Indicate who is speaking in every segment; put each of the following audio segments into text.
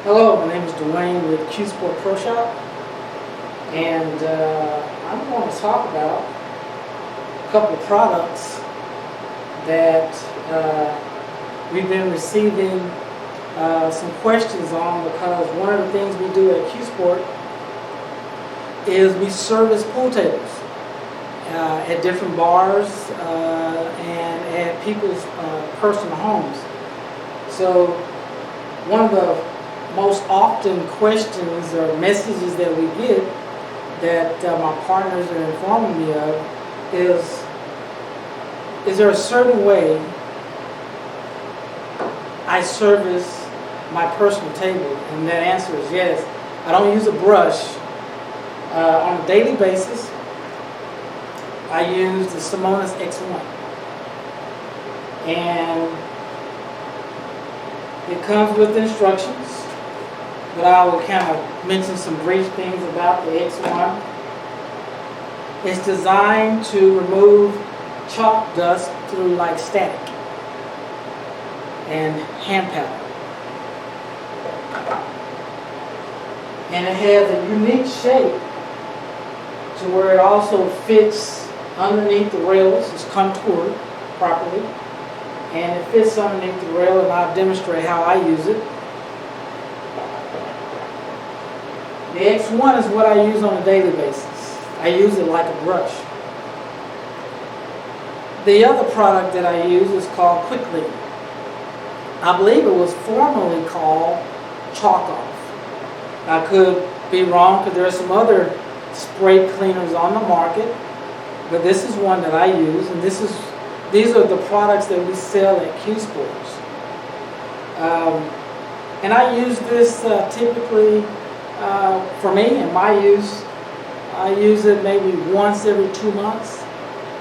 Speaker 1: Hello, my name is Dwayne with Q Sport Pro Shop, and I'm going to talk about a couple of products that we've been receiving some questions on, because one of the things we do at Q Sport is we service pool tables at different bars and at people's personal homes. So one of the most often questions or messages that we get that my partners are informing me of is there a certain way I service my personal table? And that answer is yes. I don't use a brush on a daily basis. I use the Simonis X1, and it comes with instructions, but I will kind of mention some brief things about the X1. It's designed to remove chalk dust through like static and hand powder. And it has a unique shape to where it also fits underneath the rails. It's contoured properly, and it fits underneath the rail, and I'll demonstrate how I use it. The X1 is what I use on a daily basis. I use it like a brush. The other product that I use is called Quick Clean. I believe it was formerly called Chalk Off. I could be wrong, because there are some other spray cleaners on the market, but this is one that I use, and these are the products that we sell at Q Sports. And I use this typically for me and my use. I use it maybe once every 2 months.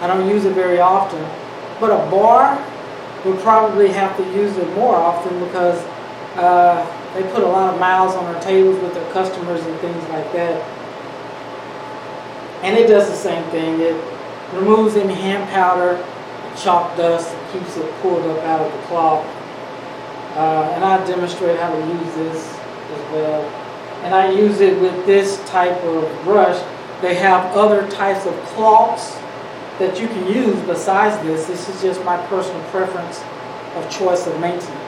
Speaker 1: I don't use it very often, but a bar would probably have to use it more often, because they put a lot of miles on their tables with their customers and things like that. And it does the same thing. It removes any hand powder, chalk dust, and keeps it pulled up out of the cloth. And I demonstrate how to use this as well. And I use it with this type of brush. They have other types of cloths that you can use besides this. This is just my personal preference of choice of maintenance.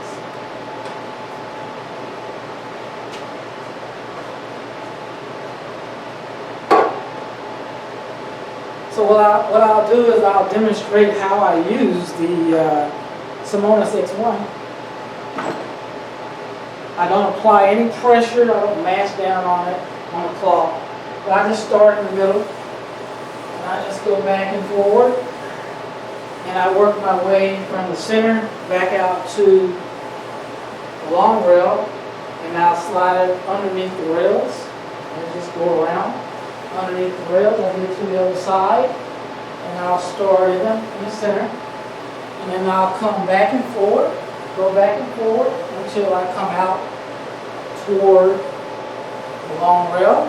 Speaker 1: So what I'll do is I'll demonstrate how I use the Simonis X1. I don't apply any pressure. I don't mash down on it on the cloth. But I just start in the middle, and I just go back and forward, and I work my way from the center back out to the long rail, and I'll slide it underneath the rails, and just go around underneath the rails. I'll get to the other side, and I'll start in the center, and then I'll come back and forward, go back and forward until I come out toward the long rail,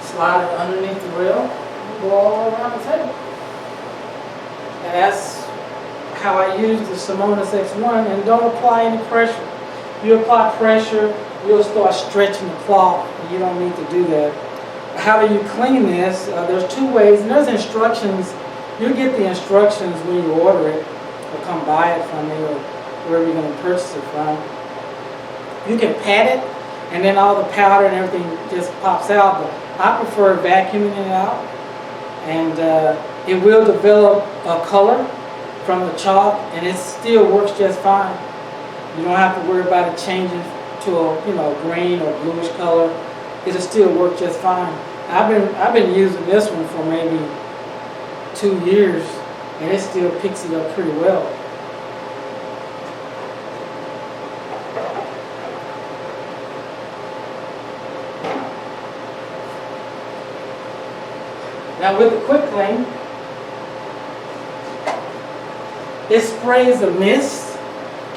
Speaker 1: slide it underneath the rail, and go all around the table. And that's how I use the Simonis X1. And don't apply any pressure. If you apply pressure, you'll start stretching the cloth, and you don't need to do that. How do you clean this? There's two ways, and there's instructions. You'll get the instructions when you order it, or come buy it from me, or wherever you're going to purchase it from. You can pat it, and then all the powder and everything just pops out. But I prefer vacuuming it out, and it will develop a color from the chalk, and it still works just fine. You don't have to worry about it changing to a green or bluish color. It'll still work just fine. I've been using this one for maybe 2 years, and it still picks it up pretty well. Now with the Quick Clean, it sprays a mist,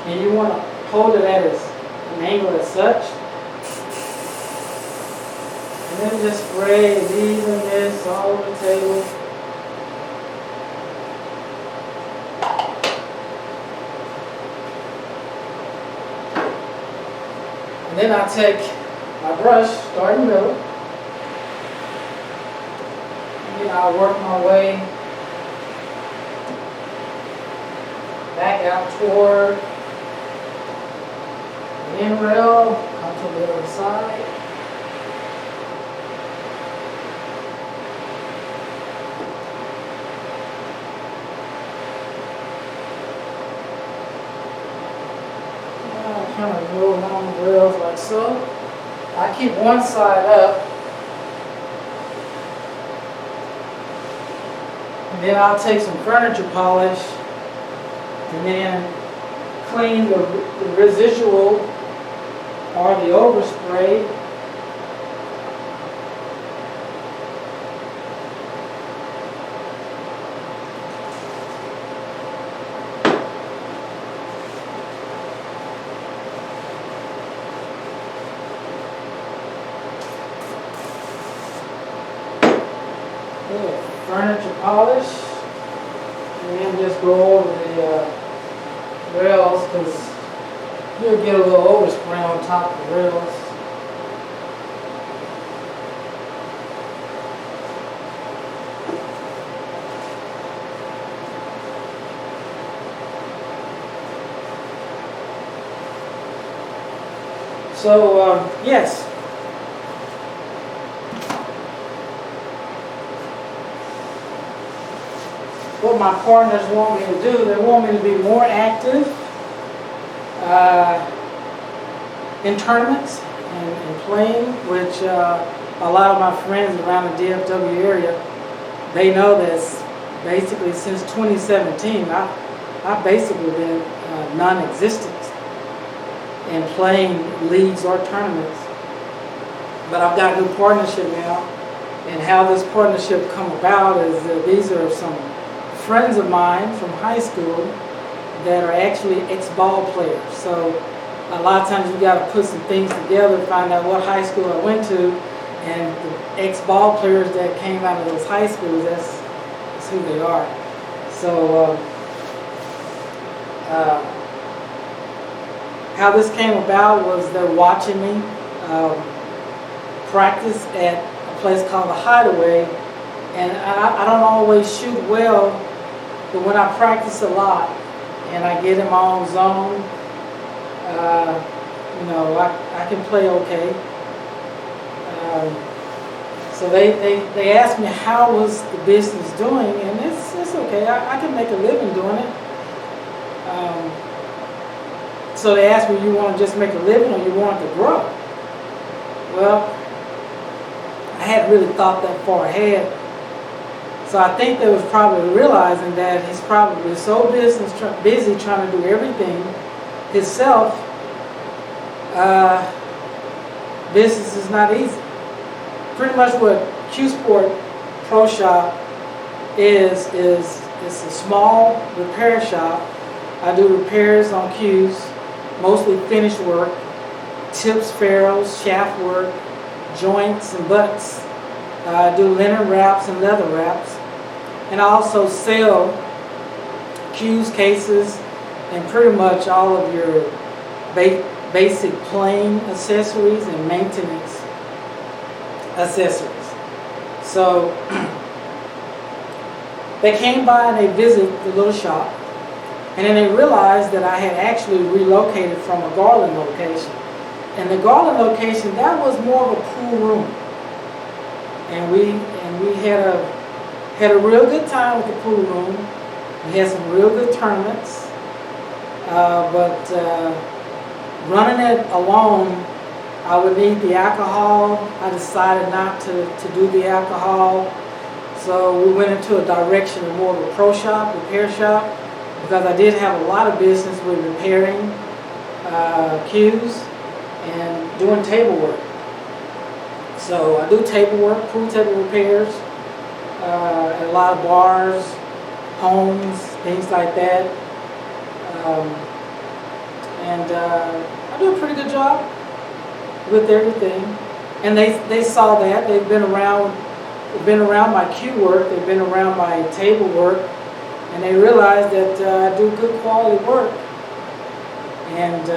Speaker 1: and you want to hold it at an angle as such. And then just spray these and this all over the table. Then I take my brush, start in the middle, and then I'll work my way back out toward the end rail, come to the other side. Kind of go along the rails like so. I keep one side up, and then I'll take some furniture polish and then clean the residual or the overspray. Furniture polish, and then just go over the rails, because you'll get a little overspray on top of the rails. So yes. What my partners want me to do, they want me to be more active in tournaments and playing, which a lot of my friends around the DFW area, they know this. Basically, since 2017, I've basically been non-existent in playing leagues or tournaments. But I've got a new partnership now, and how this partnership come about is these are some friends of mine from high school that are actually ex-ball players. So a lot of times you got to put some things together, find out what high school I went to, and the ex-ball players that came out of those high schools, that's who they are. So how this came about was they're watching me practice at a place called the Hideaway, and I don't always shoot well, but when I practice a lot and I get in my own zone, I can play okay. So they asked me how was the business doing, and it's okay. I can make a living doing it. So they asked me, you want to just make a living or you want it to grow? Well, I hadn't really thought that far ahead. So I think they was probably realizing that he's probably so busy trying to do everything himself. Business is not easy. Pretty much what Q Sport Pro Shop is it's a small repair shop. I do repairs on cues, mostly finish work, tips, ferrules, shaft work, joints and butts. I do linen wraps and leather wraps. And I also sell cues, cases, and pretty much all of your basic playing accessories and maintenance accessories. So they came by and they visited the little shop, and then they realized that I had actually relocated from a Garland location. And the Garland location, that was more of a pool room. And we had a real good time with the pool room. We had some real good tournaments. But running it alone, I would need the alcohol. I decided not to do the alcohol. So we went into a direction of more of a pro shop, repair shop, because I did have a lot of business with repairing cues and doing table work. So I do table work, pool table repairs, at a lot of bars, homes, things like that. I do a pretty good job with everything. And they saw that. They've been around my cue work, they've been around my table work, and they realized that I do good quality work. And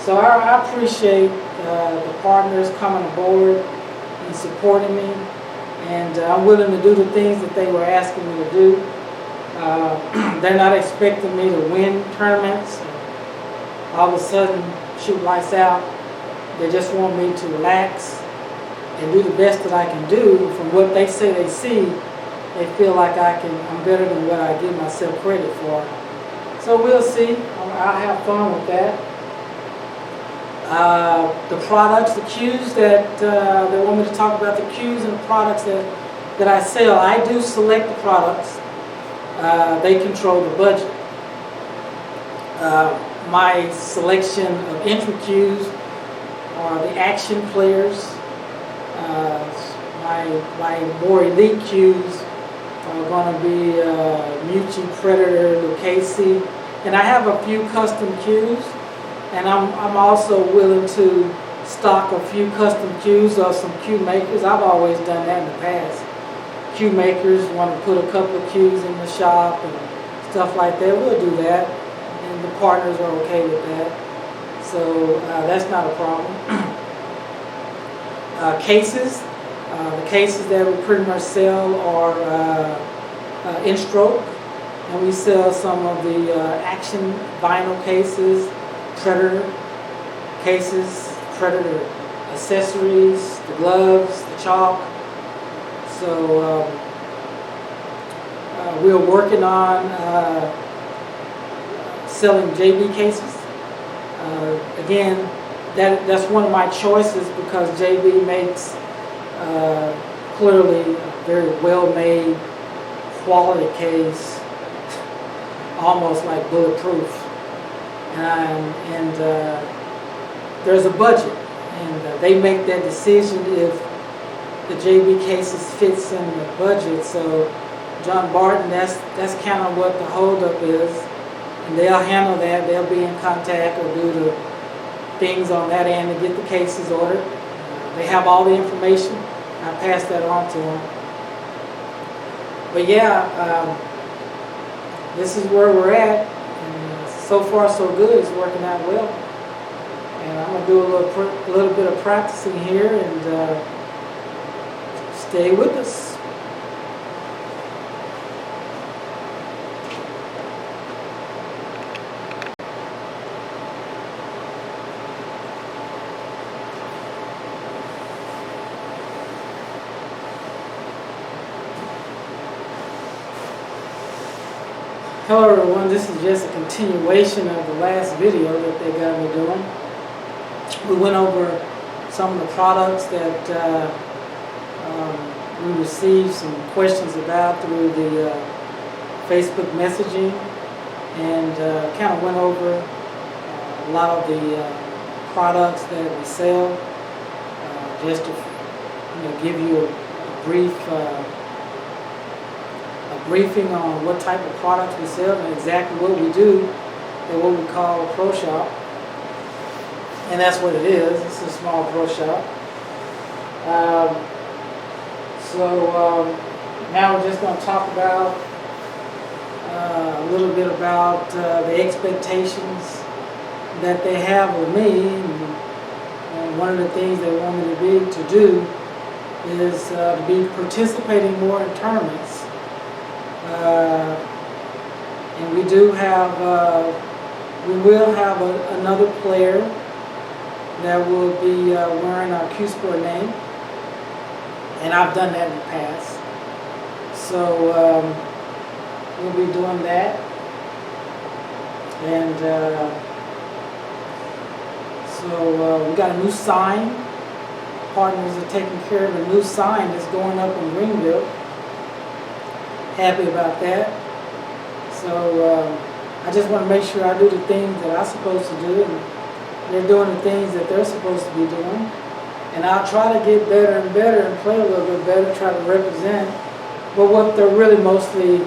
Speaker 1: So I appreciate the partners coming aboard and supporting me, and I'm willing to do the things that they were asking me to do. They're not expecting me to win tournaments, all of a sudden shoot lights out. They just want me to relax and do the best that I can do. From what they say they see, they feel like I'm better than what I give myself credit for. So we'll see. I'll have fun with that. The products, the cues that they want me to talk about, the cues and the products that I sell. I do select the products. They control the budget. My selection of entry cues are the action players. My more elite cues are going to be Mucci, Predator, Lucchese, and I have a few custom cues. And I'm also willing to stock a few custom cues of some cue makers. I've always done that in the past. Cue makers want to put a couple of cues in the shop and stuff like that. We'll do that, and the partners are okay with that. So that's not a problem. Cases. The cases that we pretty much sell are in stroke, and we sell some of the action vinyl cases, Predator cases, Predator accessories, the gloves, the chalk. So we're working on selling JB cases. Again, that's one of my choices because JB makes clearly a very well-made quality case, almost like bulletproof. And there's a budget, and they make that decision if the JB cases fits in the budget. So John Barton, that's kind of what the holdup is, and they'll handle that. They'll be in contact or do the things on that end to get the cases ordered. They have all the information. I pass that on to them. But yeah, this is where we're at. So far, so good. It's working out well, and I'm gonna do a little bit of practicing here, and stay with us. Hello everyone, this is just a continuation of the last video that they got me doing. We went over some of the products that we received some questions about through the Facebook messaging, and kind of went over a lot of the products that we sell, just to give you a brief briefing on what type of products we sell and exactly what we do at what we call a pro shop. And that's what it is. It's a small pro shop. Now we're just going to talk about a little bit about the expectations that they have of me. And one of the things they want me to do is to be participating more in tournaments. And we do have, we will have another player that will be wearing our Q-Sport name, and I've done that in the past. So we'll be doing that, and we got a new sign. Partners are taking care of a new sign that's going up in Greenville. Happy about that. So I just want to make sure I do the things that I'm supposed to do, and they're doing the things that they're supposed to be doing. And I'll try to get better and better and play a little bit better, try to represent. But what they're really mostly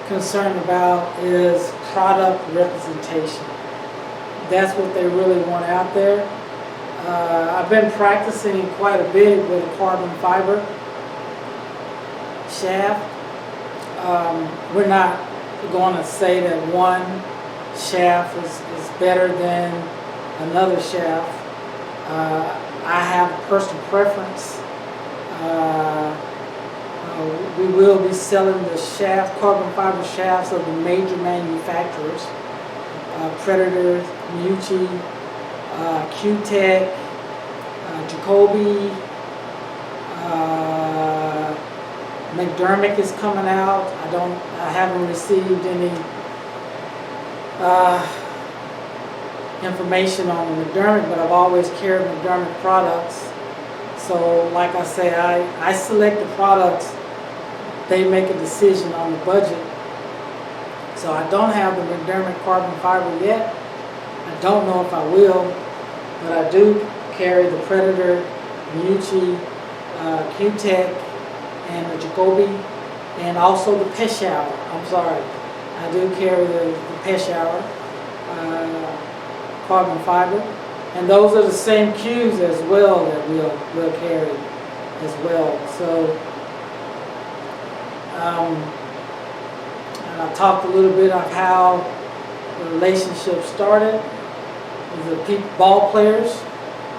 Speaker 1: concerned about is product representation. That's what they really want out there. I've been practicing quite a bit with a carbon fiber shaft. We're not going to say that one shaft is better than another shaft. I have personal preference. We will be selling the carbon fiber shafts of the major manufacturers: Predator, Miyuchi, Q-Tech, Jacoby, McDermott is coming out. I haven't received any information on McDermott, but I've always carried McDermott products. So, like I say, I select the products. They make a decision on the budget. So I don't have the McDermott carbon fiber yet. I don't know if I will, but I do carry the Predator, Miyuchi, Q-Tech, and the Jacoby, and also the Peshawar. I'm sorry, I do carry the Peshawar carbon fiber, and those are the same cues as well that we'll carry as well. So, and I talked a little bit of how the relationship started with the ball players,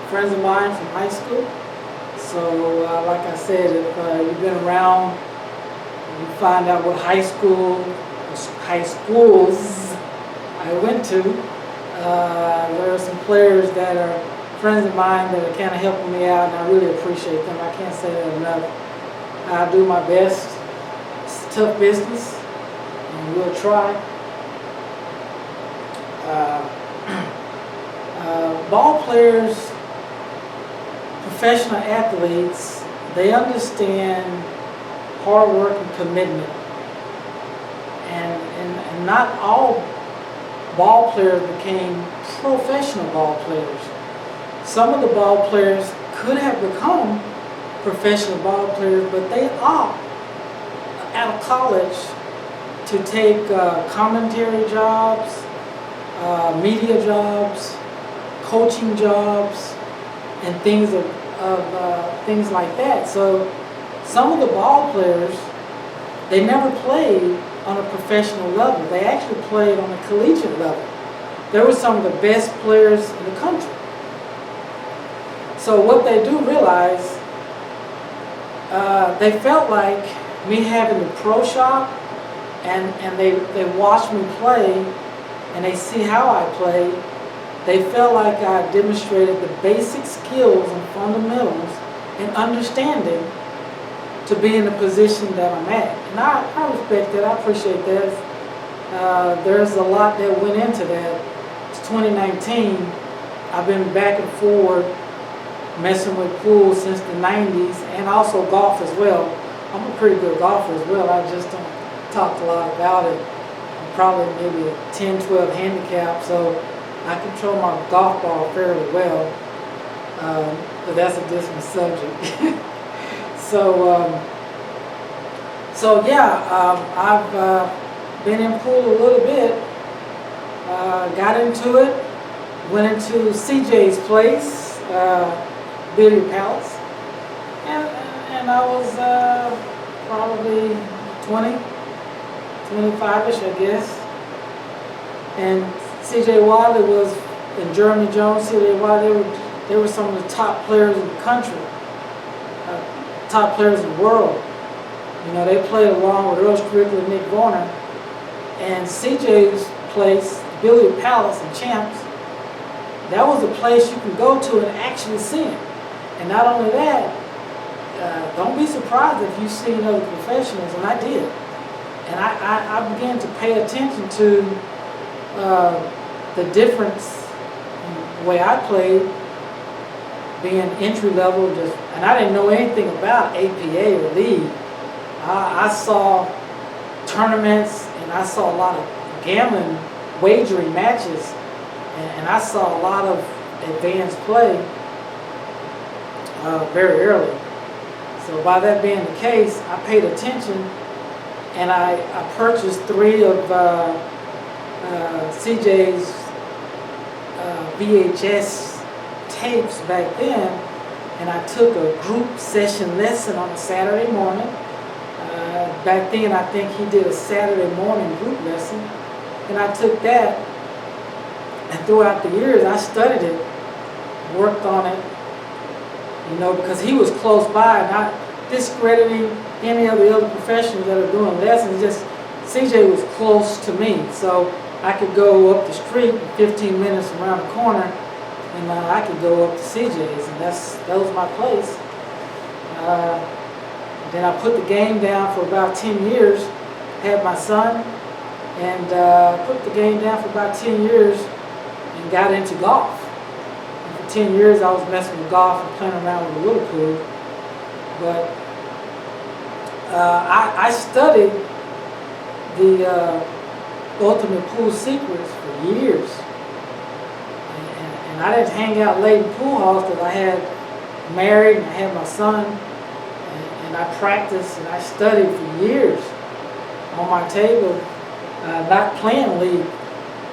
Speaker 1: friends of mine from high school. So, like I said, if you've been around, you find out what high schools I went to. There are some players that are friends of mine that are kind of helping me out, and I really appreciate them. I can't say that enough. I do my best. It's tough business, and we'll try. Ball players, professional athletes, they understand hard work and commitment. And not all ball players became professional ball players. Some of the ball players could have become professional ball players, but they opt out of college to take commentary jobs, media jobs, coaching jobs, and things things like that. So some of the ball players, they never played on a professional level. They actually played on a collegiate level. They were some of the best players in the country. So what they do realize, they felt like me having the pro shop, and they watch me play, and they see how I play. They felt like I demonstrated the basic skills and fundamentals and understanding to be in the position that I'm at. And I respect that. I appreciate that. There's a lot that went into that. It's 2019. I've been back and forth messing with pool since the 90s, and also golf as well. I'm a pretty good golfer as well. I just don't talk a lot about it. I'm probably maybe a 10, 12 handicap, so I control my golf ball fairly well. But that's a different subject. So yeah, I've been in pool a little bit. Got into it. Went into CJ's place, Billiard Palace, and I was probably 20, 25ish, I guess. And CJ Wiley and Jeremy Jones, CJ Wiley, they were some of the top players in the country, top players in the world. You know, they played along with Earl Strickland, Nick Varner, and CJ's place, Billiard Palace in Champs. That was a place you could go to and actually see him. And not only that, don't be surprised if you see other professionals, and I did. And I began to pay attention to the difference in the way I played, being entry level, and I didn't know anything about APA or league. I saw tournaments, and I saw a lot of gambling, wagering matches, and I saw a lot of advanced play very early. So by that being the case, I paid attention, and I purchased 3 of CJ's VHS tapes back then, and I took a group session lesson on a Saturday morning. Back then, I think he did a Saturday morning group lesson, and I took that, And throughout the years, I studied it, worked on it, because he was close by, not discrediting any of the other professionals that are doing lessons. Just CJ was close to me, so I could go up the street 15 minutes around the corner, and I could go up to CJ's, and that was my place. Then I put the game down for about 10 years, had my son, and put the game down for about 10 years and got into golf. And for 10 years I was messing with golf and playing around with a little pool. But I studied the Ultimate Pool Secrets for years. And I didn't hang out late in pool halls because I had married and I had my son. And I practiced and I studied for years on my table, not playing league.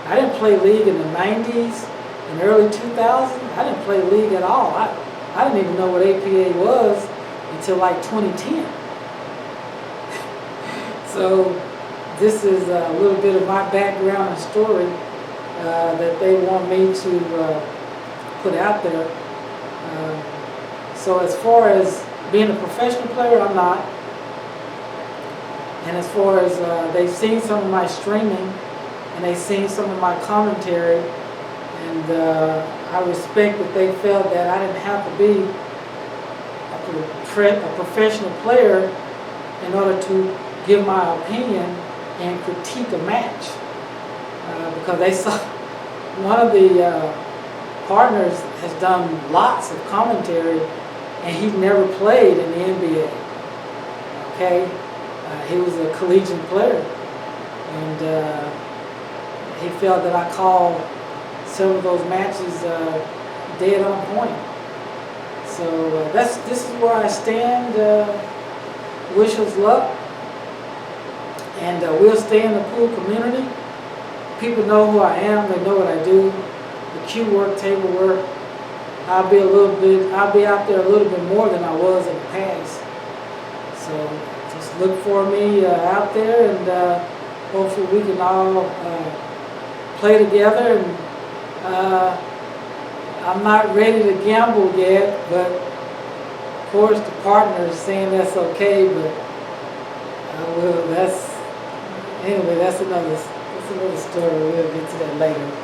Speaker 1: I didn't play league in the 90s and early 2000s. I didn't play league at all. I didn't even know what APA was until like 2010. So this is a little bit of my background and story that they want me to put out there. So as far as being a professional player, I'm not. And as far as they've seen some of my streaming and they've seen some of my commentary, and I respect that they felt that I didn't have to be a professional player in order to give my opinion and critique a match. Because they saw one of the partners has done lots of commentary and he never played in the NBA. Okay, he was a collegiate player, and he felt that I called some of those matches dead on point. So this is where I stand. Wish us luck, and we'll stay in the pool community. People know who I am. They know what I do. The cue work, table work. I'll be out there a little bit more than I was in the past. So just look for me out there, and hopefully we can all play together. And I'm not ready to gamble yet, but of course the partner is saying that's okay. But I will. That's another story. We'll get to that later.